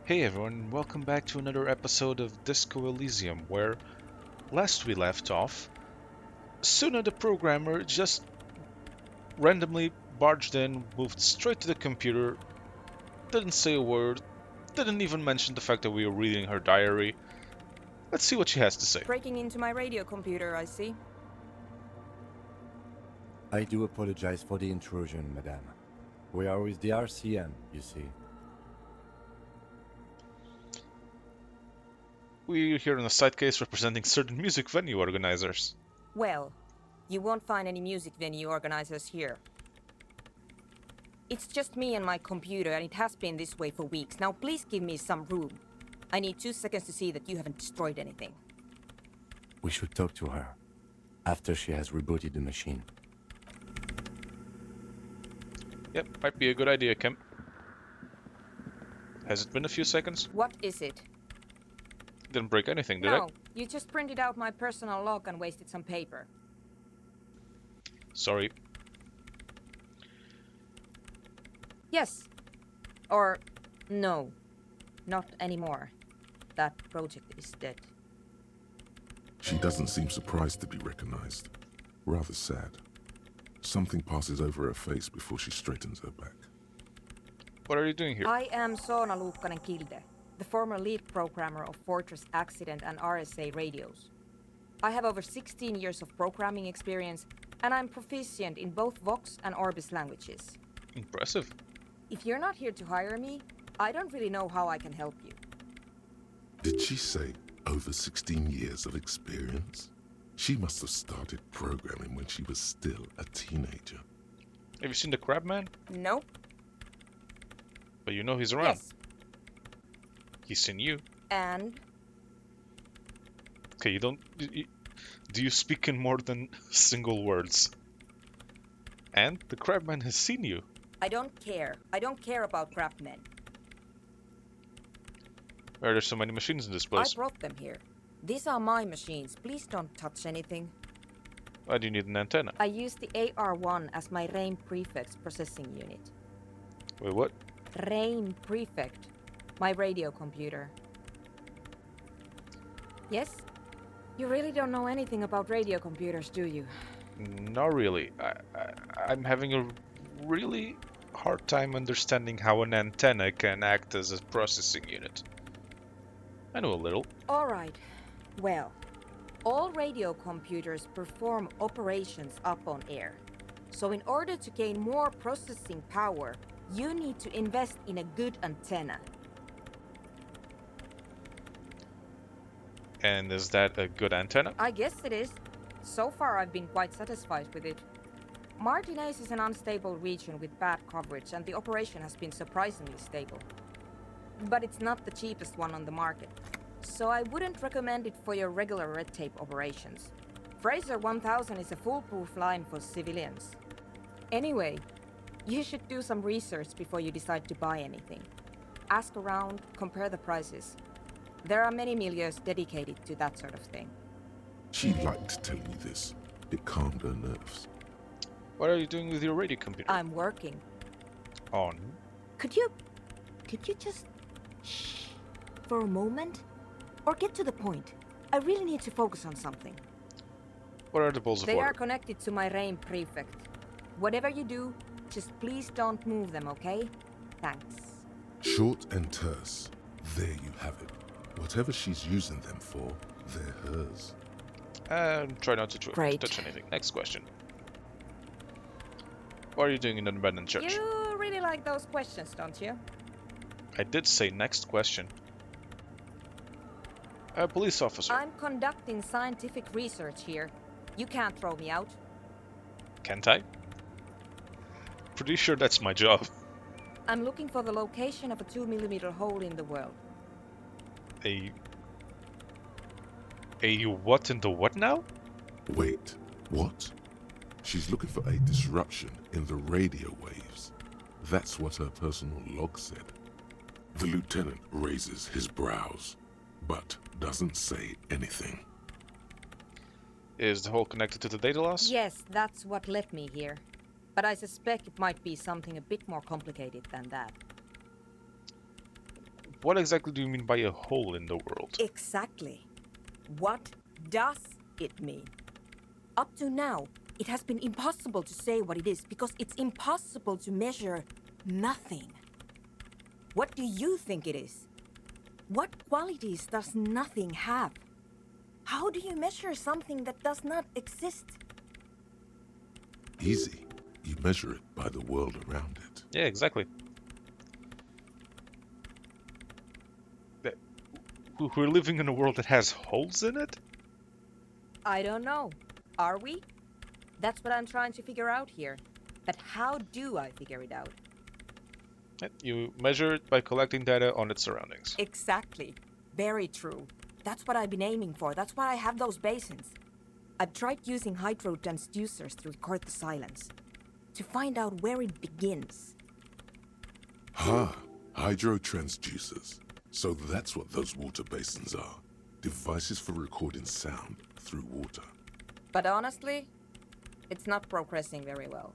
Hey everyone, welcome back to another episode of Disco Elysium, where last we left off, Suna the programmer just randomly barged in, moved straight to the computer, didn't say a word, didn't even mention the fact that we were reading her diary. Let's see what she has to say. Breaking into my radio computer, I see. I do apologize for the intrusion, madame. We are with the RCM, you see. We're here in a side case representing certain music venue organizers. Well, you won't find any music venue organizers here. It's just me and my computer, and it has been this way for weeks. Now please give me some room. I need 2 seconds to see that you haven't destroyed anything. We should talk to her after she has rebooted the machine. Yep, might be a good idea, Kim. Has it been a few seconds? What is it? Didn't break anything, did I? No, you just printed out my personal log and wasted some paper. Sorry. Yes. Or no. Not anymore. That project is dead. She doesn't seem surprised to be recognized. Rather sad. Something passes over her face before she straightens her back. What are you doing here? I am Soona Luukkanen-Kilde, the former lead programmer of Fortress Accident and RSA radios. I have over 16 years of programming experience, and I'm proficient in both Vox and Orbis languages. Impressive. If you're not here to hire me, I don't really know how I can help you. Did she say over 16 years of experience? She must have started programming when she was still a teenager. Have you seen the Crab Man? Nope. But you know he's around. Yes. He's seen you. And? Okay, you don't... Do you speak in more than single words? And the Crabman has seen you. I don't care. I don't care about craftsmen. Why are there so many machines in this I place? brought them here. These are my machines. Please don't touch anything. Why do you need an antenna? I use the AR1 as my RAIN prefect processing unit. Wait, what? RAIN prefect. My radio computer. Yes? You really don't know anything about radio computers, do you? Not really. I'm having a really hard time understanding how an antenna can act as a processing unit. I know a little. Alright. Well, all radio computers perform operations up on air. So in order to gain more processing power, you need to invest in a good antenna. And is that a good antenna? I guess it is. So far I've been quite satisfied with it. Martinez is an unstable region with bad coverage, and the operation has been surprisingly stable. But it's not the cheapest one on the market, so I wouldn't recommend it for your regular red tape operations. Fraser 1000 is a foolproof line for civilians. Anyway, you should do some research before you decide to buy anything. Ask around, compare the prices. There are many milieus dedicated to that sort of thing. She liked telling me this. It calmed her nerves. What are you doing with your radio computer? I'm working. On. Could you just shh for a moment? Or get to the point. I really need to focus on something. What are the balls of They water? are connected to my RAIN prefect. Whatever you do, just please don't move them, okay? Thanks. Short and terse. There you have it. Whatever she's using them for, they're hers. Try not to Great. touch anything. Next question. What are you doing in an abandoned church? You really like those questions, don't you? I did say next question. A police officer. I'm conducting scientific research here. You can't throw me out. Can't I? Pretty sure that's my job. I'm looking for the location of a 2mm hole in the world. A what in the what now? Wait, what? She's looking for a disruption in the radio waves. That's what her personal log said. The lieutenant raises his brows, but doesn't say anything. Is the hole connected to the data loss? Yes, that's what led me here. But I suspect it might be something a bit more complicated than that. What exactly do you mean by a hole in the world? Exactly. What does it mean? Up to now, it has been impossible to say what it is because it's impossible to measure nothing. What do you think it is? What qualities does nothing have? How do you measure something that does not exist? Easy. You measure it by the world around it. Yeah, exactly. That- We're living in a world that has holes in it? I don't know. Are we? That's what I'm trying to figure out here. But how do I figure it out? You measure it by collecting data on its surroundings. Exactly. Very true. That's what I've been aiming for. That's why I have those basins. I've tried using hydro transducers to record the silence. To find out where it begins. Hydro transducers. So that's what those water basins are. Devices for recording sound through water. But honestly, it's not progressing very well.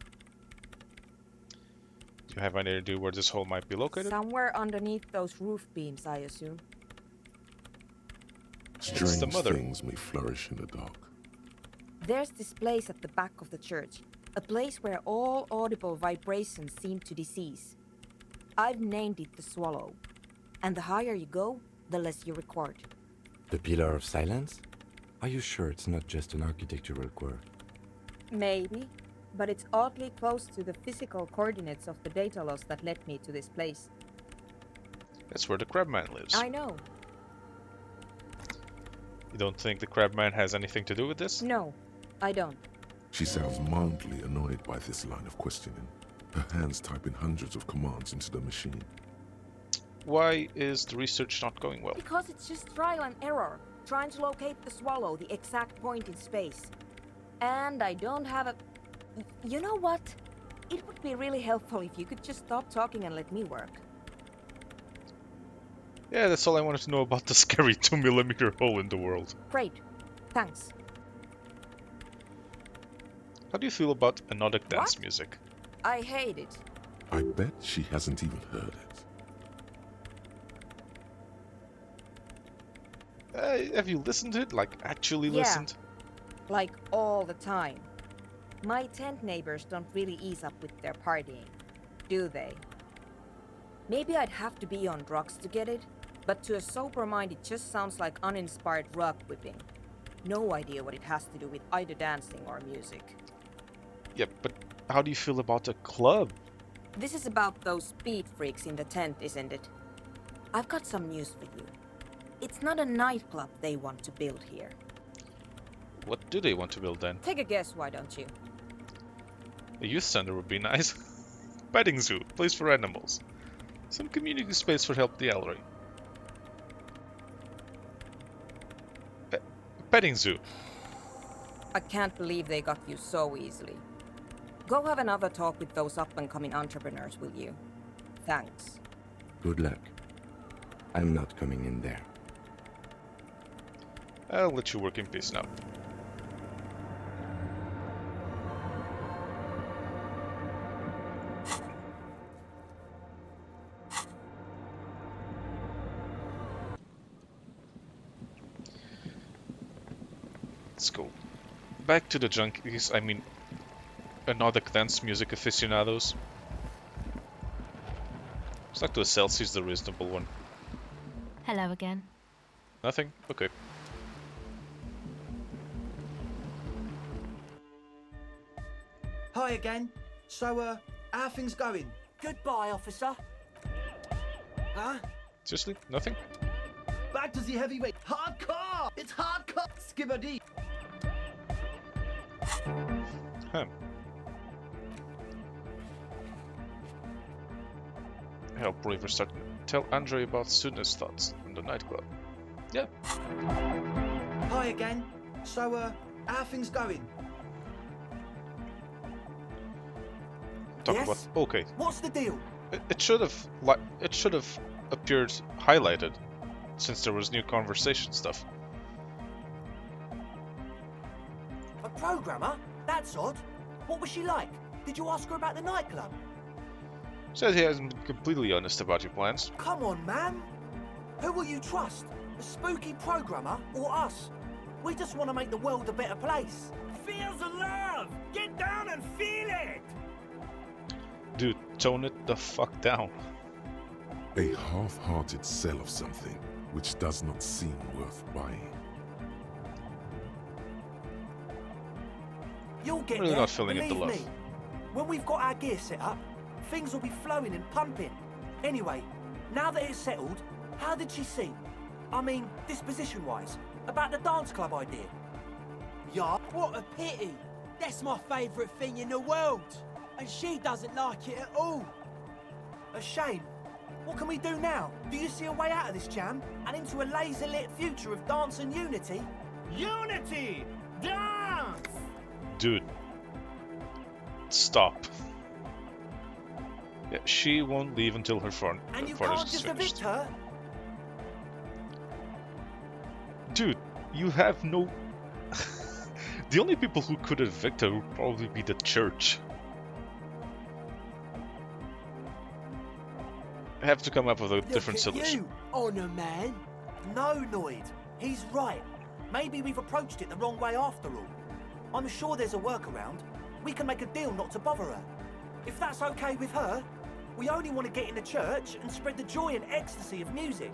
Do you have any idea where this hole might be located? Somewhere underneath those roof beams, I assume. Strange mother. things may flourish in the dark. There's this place at the back of the church. A place where all audible vibrations seem to decease. I've named it the Swallow. And the higher you go, the less you record. The Pillar of Silence? Are you sure it's not just an architectural quirk? Maybe, but it's oddly close to the physical coordinates of the data loss that led me to this place. That's where the Crabman lives. I know. You don't think the Crabman has anything to do with this? No, I don't. She sounds mildly annoyed by this line of questioning. Her hands typing hundreds of commands into the machine. Why is the research not going well? Because it's just trial and error, trying to locate the Swallow, the exact point in space. And I don't have a... You know what? It would be really helpful if you could just stop talking and let me work. Yeah, that's all I wanted to know about the scary 2mm hole in the world. Great. Thanks. How do you feel about anodic dance What? music? I hate it. I bet she hasn't even heard it. Have you listened to it? Like, actually Yeah. listened? Like, all the time. My tent neighbors don't really ease up with their partying, do they? Maybe I'd have to be on drugs to get it, but to a sober mind it just sounds like uninspired rug whipping. No idea what it has to do with either dancing or music. Yeah, but how do you feel about a club? This is about those speed freaks in the tent, isn't it? I've got some news for you. It's not a nightclub they want to build here. What do they want to build then? Take a guess, why don't you? A youth center would be nice. Petting zoo, place for animals. Some community space for help the elderly. Petting zoo. I can't believe they got you so easily. Go have another talk with those up-and-coming entrepreneurs, will you? Thanks. Good luck. I'm not coming in there. I'll let you work in peace now. Let's go back to the junkies, I mean, anodic dance music aficionados. Looks like the Celsius the reasonable one. Hello again. Nothing? Okay. Hi again. So, how are things going? Goodbye, officer. Huh? Seriously? Nothing? Back to the heavyweight. Hardcore! It's hardcore! Skibbity! Huh. Help River start. Tell Andre about students' thoughts on the nightclub. Yeah. Hi again. So, how are things going? Talk Yes? about. Okay. What's the deal? It should have appeared highlighted, since there was new conversation stuff. A programmer? That's odd. What was she like? Did you ask her about the nightclub? Says he hasn't been completely honest about your plans. Come on, man. Who will you trust? The spooky programmer or us? We just want to make the world a better place. Feel the love! Get down and feel it! Dude, tone it the fuck down. A half-hearted sell of something which does not seem worth buying. You'll get Really there, not feeling it, the believe love. me. When we've got our gear set up, things will be flowing and pumping. Anyway, now that it's settled, how did she seem? I mean, disposition-wise, about the dance club idea. Yeah. What a pity! That's my favourite thing in the world! And she doesn't like it at all! A shame. What can we do now? Do you see a way out of this jam and into a laser-lit future of dance and unity? Unity! Dance! Dude. Stop. Yeah, she won't leave until her And you forest can't is just finished. evict her? Dude, you have no... The only people who could evict her would probably be the church. I have to come up with a different Look at solution. you, Honor Man! No, Noid. He's right. Maybe we've approached it the wrong way after all. I'm sure there's a workaround. We can make a deal not to bother her. If that's okay with her, we only want to get in the church and spread the joy and ecstasy of music.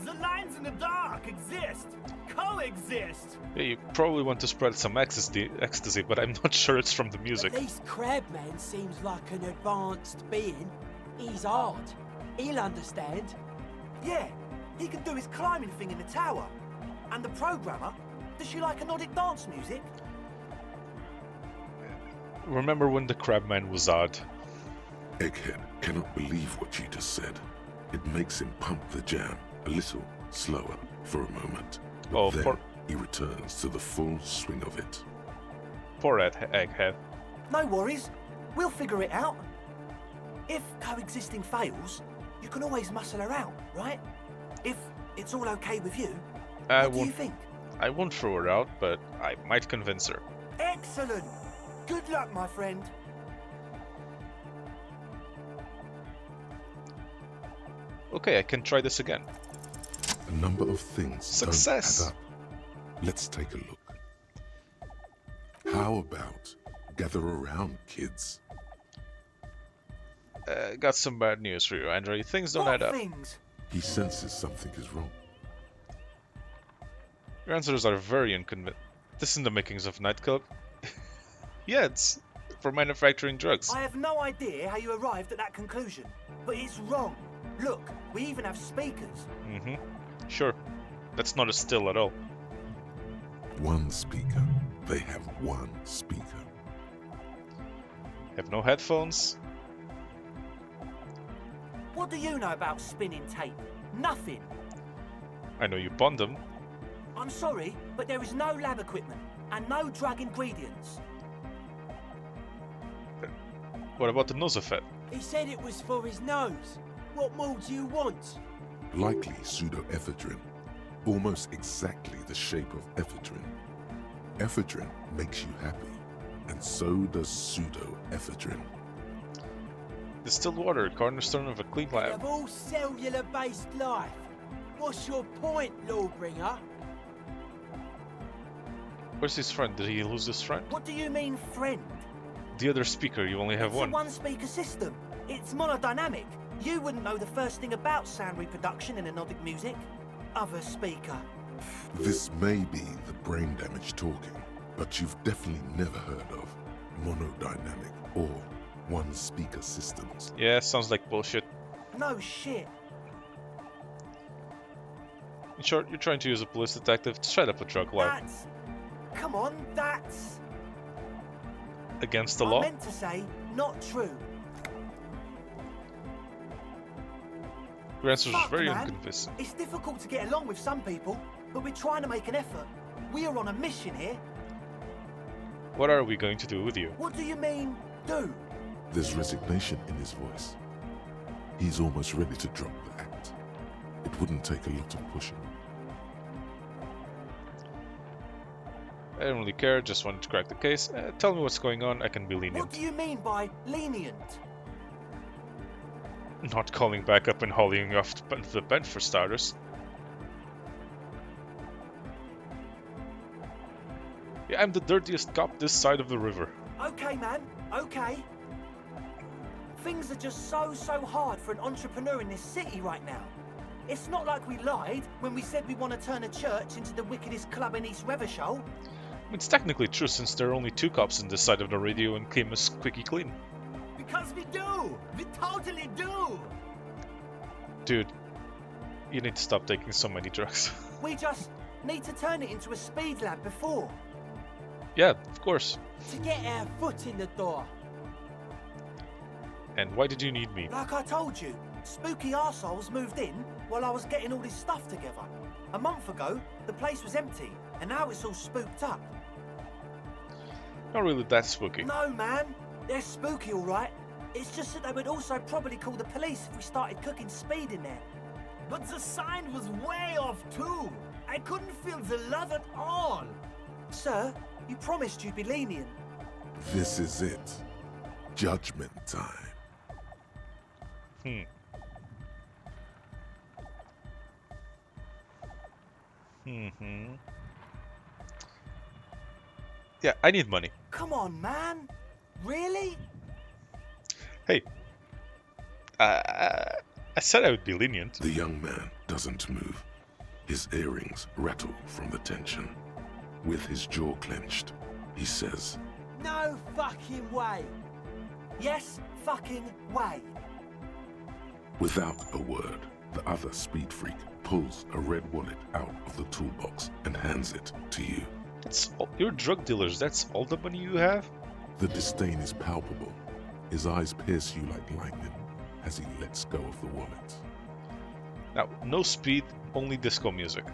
The lines in the dark exist! Coexist! Yeah, you probably want to spread some ecstasy, but I'm not sure it's from the music. At least Crabman seems like an advanced being. He's hard. He'll understand. Yeah, he can do his climbing thing in the tower. And the programmer, does she like Nordic dance music? Remember when the Crabman was odd? Egghead cannot believe what you just said. It makes him pump the jam a little slower for a moment. But Oh, then he returns to the full swing of it. Poor Egghead. No worries. We'll figure it out. If coexisting fails, you can always muscle her out, right? If it's all okay with you, what do you think? I won't throw her out, but I might convince her. Excellent! Good luck, my friend. Okay, I can try this again. A number of things Success. don't add up. Let's take a look. How about gather around, kids? Got some bad news for you, Andre. Things don't What add up. things? He senses something is wrong. Your answers are very unconvincing. This isn't the makings of nightclub. Yeah, it's for manufacturing drugs. I have no idea how you arrived at that conclusion, but it's wrong. Look, we even have speakers. Mm-hmm. Sure. That's not a still at all. One speaker. They have one speaker. Have no headphones. What do you know about spinning tape? Nothing. I know you bond them. I'm sorry, but there is no lab equipment and no drug ingredients. What about the Nosophet? He said it was for his nose. What more do you want? Likely pseudoephedrine. Almost exactly the shape of ephedrine. Ephedrine makes you happy, and so does pseudoephedrine. Distilled water, cornerstone of a clean lab. Of all cellular-based life. What's your point, Lawbringer? Where's his friend? Did he lose his friend? What do you mean, friend? The other speaker, you only have It's one. a one-speaker system. It's monodynamic. You wouldn't know the first thing about sound reproduction in anodic music. Other speaker. This may be the brain damage talking, but you've definitely never heard of monodynamic or one-speaker systems. Yeah, sounds like bullshit. No shit. In short, you're trying to use a police detective to set up a drug lab. That's... Come on, that's... Against the I law? meant to say, not true. Your answer is Fuck, very man. unconvincing. It's difficult to get along with some people, but we're trying to make an effort. We are on a mission here. What are we going to do with you? What do you mean, do? There's resignation in his voice. He's almost ready to drop the act. It wouldn't take a lot of pushing. I don't really care, just wanted to crack the case. Tell me what's going on, I can be What lenient. do you mean by lenient? Not calling back up and hauling you off to the bench for starters. I'm the dirtiest cop this side of the river. Okay, man, okay. Things are just so hard for an entrepreneur in this city right now. It's not like we lied when we said we want to turn a church into the wickedest club in East Revershall. It's technically true since there are only 2 cops on this side of the radio and Kim is squeaky clean. Because we do! We totally do! Dude, you need to stop taking so many drugs. We just need to turn it into a speed lab before. Yeah, of course. To get our foot in the door. And why did you need me? Like I told you, spooky arseholes moved in while I was getting all this stuff together. A month ago, the place was empty, and now it's all spooked up. Not really that spooky. No, man. They're spooky, all right. It's just that they would also probably call the police if we started cooking speed in there. But the sign was way off too. I couldn't feel the love at all. Sir, you promised you'd be lenient. This is it. Judgment time. Yeah, I need money. Come on, man. Really? Hey, I said I would be lenient. The young man doesn't move. His earrings rattle from the tension. With his jaw clenched, he says, No fucking way. Yes, fucking way. without a word, the other speed freak pulls a red wallet out of the toolbox and hands it to you. You're drug dealers, that's all the money you have? The disdain is palpable. His eyes pierce you like lightning as he lets go of the wallet. Now, no speed, only disco music.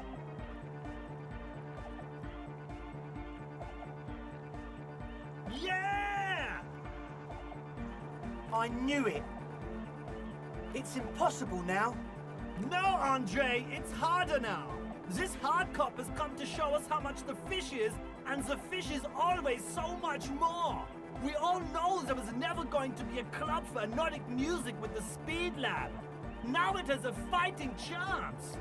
Yeah! I knew it. It's impossible now. No, Andre, it's harder now. This hard cop has come to show us how much the fish is, and the fish is always so much more. We all know there was never going to be a club for Nordic music with the Speed Lab. Now it has a fighting chance.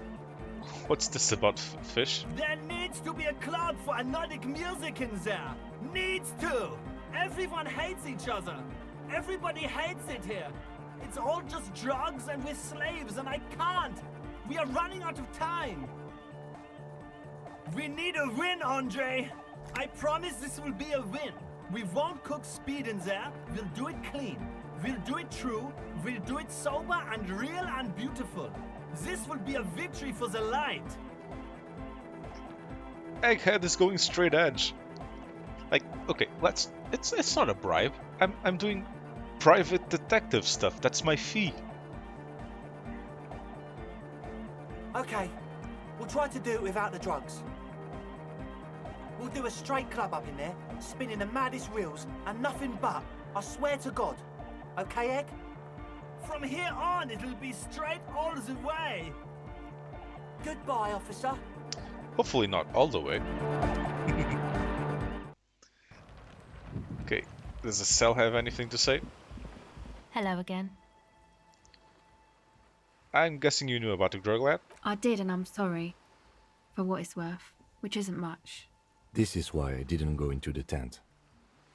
What's this about fish? There needs to be a club for Nordic music in there. Needs to. Everyone hates each other. Everybody hates it here. It's all just drugs and we're slaves and I can't. We are running out of time. We need a win, Andre. I promise this will be a win. We won't cook speed in there. We'll do it clean. We'll do it true. We'll do it sober and real and beautiful. This will be a victory for the light. Egghead is going straight edge. Like, okay, it's not a bribe. I'm doing private detective stuff. That's my fee. Okay, we'll try to do it without the drugs. We'll do a straight club up in there, spinning the maddest reels, and nothing but, I swear to God. Okay, Egg? From here on, it'll be straight all the way. Goodbye, officer. Hopefully not all the way. Okay, does the cell have anything to say? Hello again. I'm guessing you knew about the drug lab? I did, and I'm sorry. For what it's worth, which isn't much. This is why I didn't go into the tent.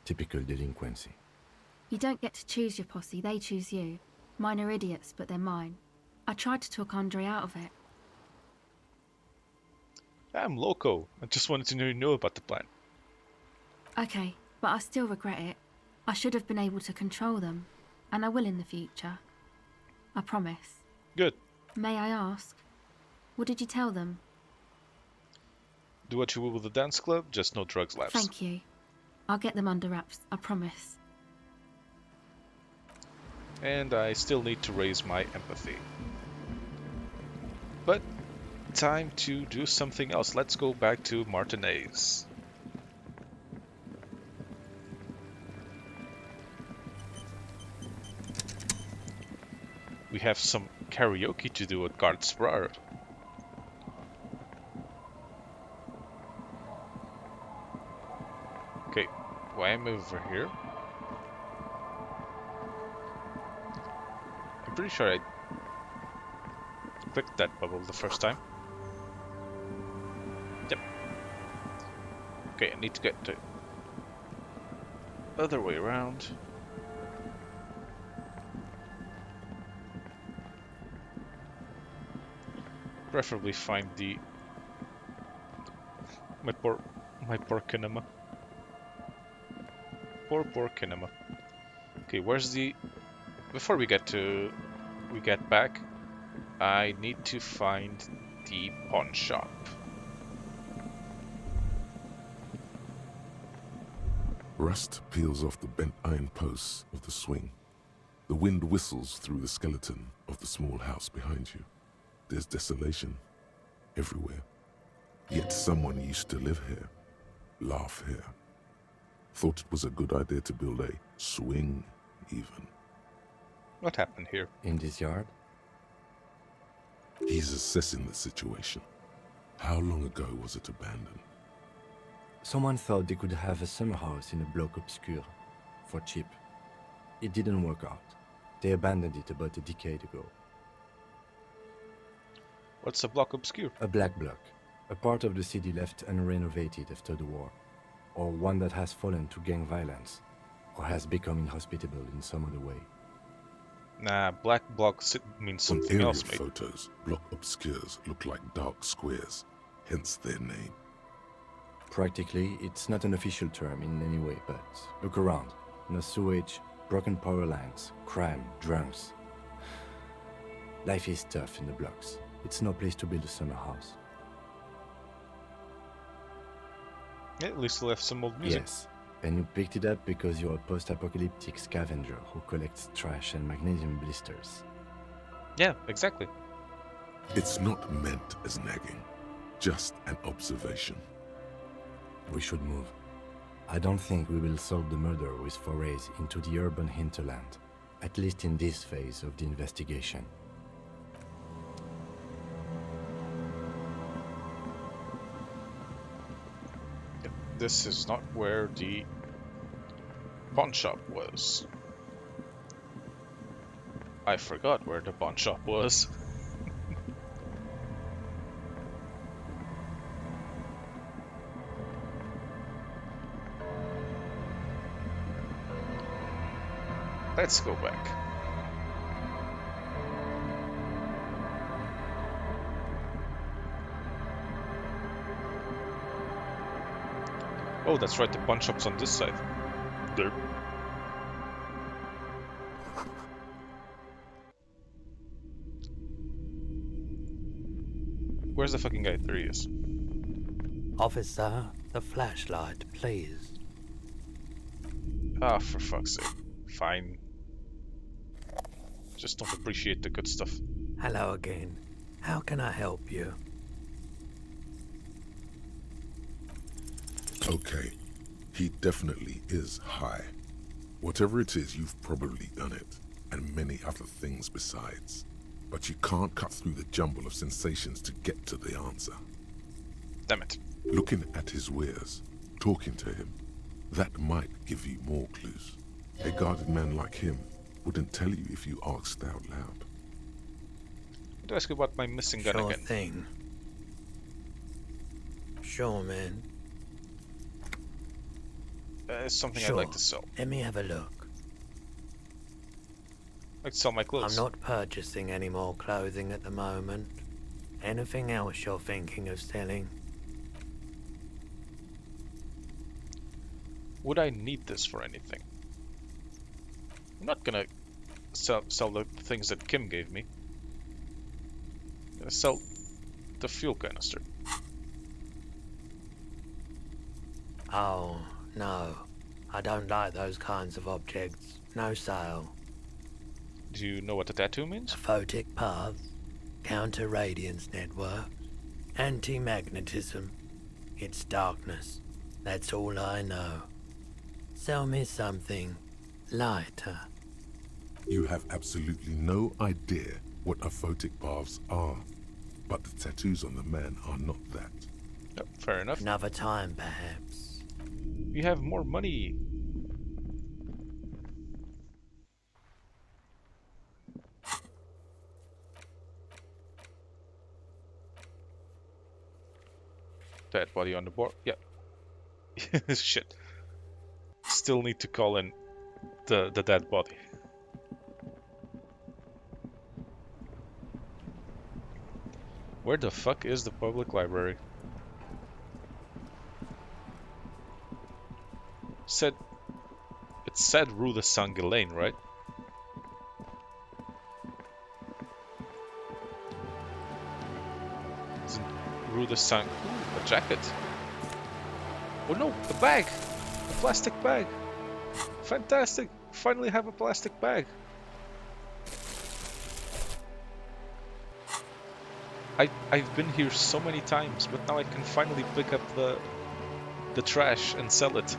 Typical delinquency. You don't get to choose your posse, they choose you. Mine are idiots, but they're mine. I tried to talk Andre out of it. I'm loco. I just wanted to know about the plan. Okay, but I still regret it. I should have been able to control them, and I will in the future. I promise. Good. May I ask, what did you tell them? Do what you will with the dance club, just no drugs labs. Thank you. I'll get them under wraps, I promise. And I still need to raise my empathy. But time to do something else. Let's go back to Martinez. We have some karaoke to do at Gard Sprar. Okay, why am I over here? I'm pretty sure I clicked that bubble the first time. Yep. Okay, I need to get the other way around. Preferably find the my poor kinema. Poor kinema. Okay, where's the before we get back, I need to find the pawn shop. Rust peels off the bent iron posts of the swing. The wind whistles through the skeleton of the small house behind you. There's desolation everywhere. Yet someone used to live here, laugh here. Thought it was a good idea to build a swing, even. What happened here? In this yard? He's assessing the situation. How long ago was it abandoned? Someone thought they could have a summer house in a bloc obscur, for cheap. It didn't work out. They abandoned it about a decade ago. What's a block obscure? A black bloc, a part of the city left unrenovated after the war, or one that has fallen to gang violence, or has become inhospitable in some other way. Nah, black blocks means On something aerial else, mate. photos, block obscures look like dark squares, hence their name. Practically, it's not an official term in any way, but look around. No sewage, broken power lines, crime, drunks. Life is tough in the blocks. It's no place to build a summer house. Yeah, at least left some old music. Yes, and you picked it up because you're a post-apocalyptic scavenger who collects trash and magnesium blisters. Yeah, exactly. It's not meant as nagging, just an observation. We should move. I don't think we will solve the murder with forays into the urban hinterland, at least in this phase of the investigation. This is not where the pawn shop was. I forgot where the pawn shop was. Let's go back. Oh, that's right, the pawn shop's on this side. There. Where's the fucking guy? There he is. Officer, the flashlight, please. Ah, for fuck's sake. Fine. Just don't appreciate the good stuff. Hello again. How can I help you? Okay, he definitely is high. Whatever it is, you've probably done it, and many other things besides. But you can't cut through the jumble of sensations to get to the answer. Damn it. Looking at his wares, talking to him, that might give you more clues. A guarded man like him wouldn't tell you if you asked out loud. I'd ask you about my missing gun Sure again. thing. Sure, man. It's something Sure. I'd like to sell. Let me have a look. I'd like to sell my clothes. I'm not purchasing any more clothing at the moment. Anything else you're thinking of selling? Would I need this for anything? I'm not gonna sell the things that Kim gave me. I'm gonna sell the fuel canister. Oh, no. I don't like those kinds of objects. No sale. Do you know what the tattoo means? Photic paths, counter-radiance networks, anti-magnetism. It's darkness. That's all I know. Sell me something lighter. You have absolutely no idea what aphotic paths are, but the tattoos on the man are not that. Yep, fair enough. Another time, perhaps. You have more money. Dead body on the board. Yep. Shit. Still need to call in the dead body. Where the fuck is the public library? It said Rue de Saint-Ghislain, right? Isn't Rue de Saint... Ooh, a jacket. Oh no, a bag! A plastic bag! Fantastic! Finally have a plastic bag! I've been here so many times, but now I can finally pick up the trash and sell it.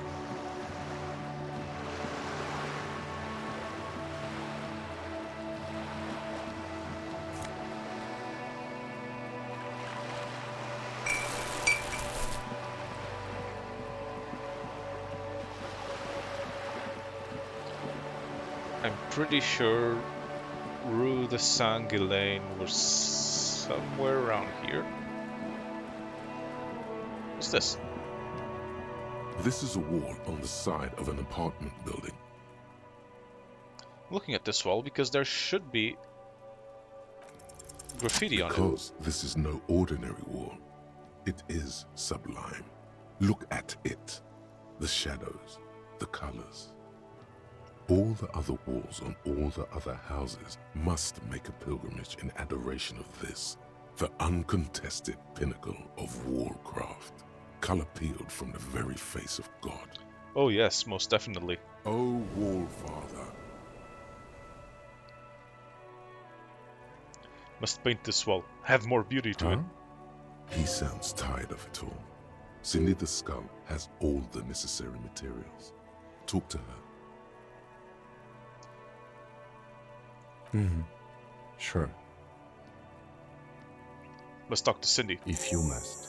I'm pretty sure Rue de Saint-Ghislain was somewhere around here. What's this? This is a wall on the side of an apartment building. I'm looking at this wall because there should be graffiti on it. Because this is no ordinary wall. It is sublime. Look at it. The shadows, the colors. All the other walls on all the other houses must make a pilgrimage in adoration of this, the uncontested pinnacle of wallcraft, color peeled from the very face of God. Oh yes, most definitely. O Wallfather. Must paint this wall. Have more beauty to it. He sounds tired of it all. Cindy the Skull has all the necessary materials. Talk to her. Sure, Let's talk to Cindy. if you must.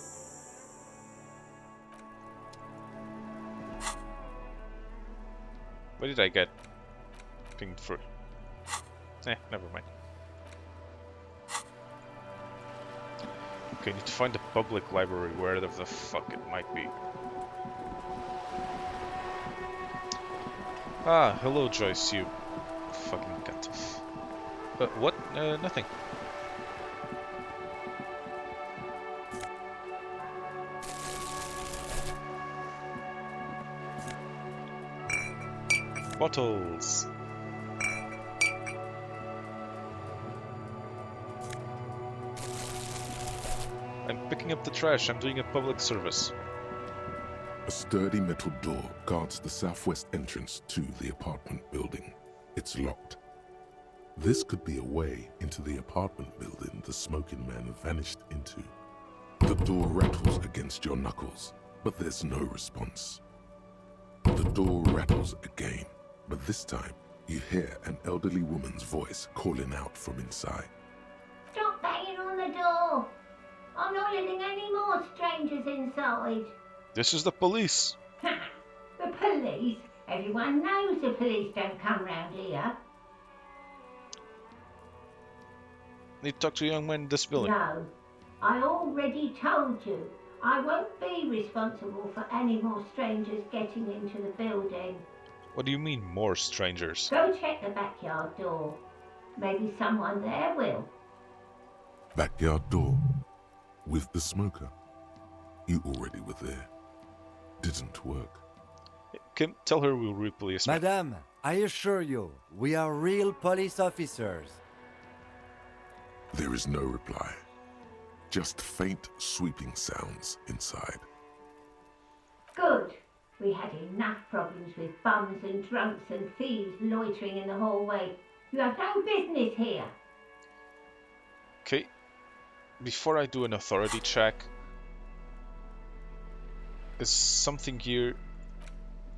What did I get pinged for? Never mind. Okay, need to find the public library, wherever the fuck it might be. Ah, hello Joyce, you fucking cunt. What? Nothing. Bottles. I'm picking up the trash. I'm doing a public service. A sturdy metal door guards the southwest entrance to the apartment building. It's locked. This could be a way into the apartment building the smoking man vanished into. The door rattles against your knuckles, but there's no response. The door rattles again, but this time you hear an elderly woman's voice calling out from inside. Stop banging on the door! I'm not letting any more strangers inside. This is the police. The police? Everyone knows the police don't come round here. Need to talk to a young man in this building. No, I already told you. I won't be responsible for any more strangers getting into the building. What do you mean, more strangers? Go check the backyard door. Maybe someone there will. Backyard door. With the smoker. You already were there. Didn't work. Kim, tell her we'll replace. Madame, I assure you, we are real police officers. There is no reply. Just faint, sweeping sounds inside. Good. We had enough problems with bums and drunks and thieves loitering in the hallway. You have no business here. Okay. Before I do an authority check, is something here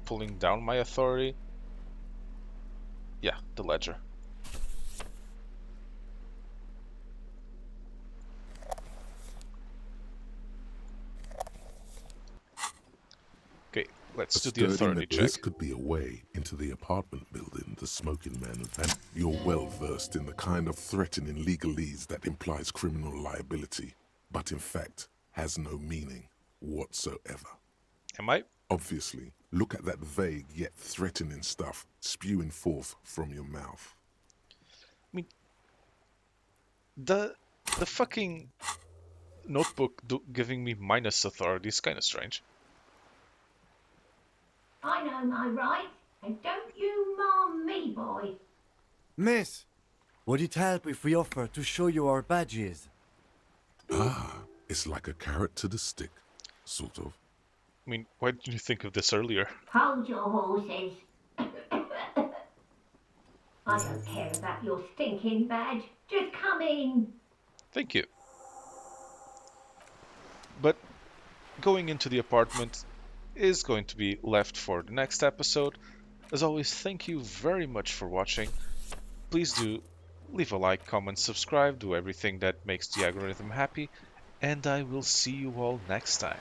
pulling down my authority? Yeah, the ledger. Okay, let's do the authority check. This could be a way into the apartment building the smoking man vanished. You're well versed in the kind of threatening legalese that implies criminal liability, but in fact has no meaning whatsoever. Am I? Obviously, look at that vague yet threatening stuff spewing forth from your mouth. I mean, the fucking notebook giving me minus authority is kind of strange. I know my rights, and don't you marm me, boy. Miss, would it help if we offer to show you our badges? Ah, it's like a carrot to the stick, sort of. I mean, why didn't you think of this earlier? Hold your horses. I don't care about your stinking badge. Just come in. Thank you. But going into the apartment is going to be left for the next episode. As always, thank you very much for watching. Please do leave a like, comment, subscribe, do everything that makes the algorithm happy, and I will see you all next time.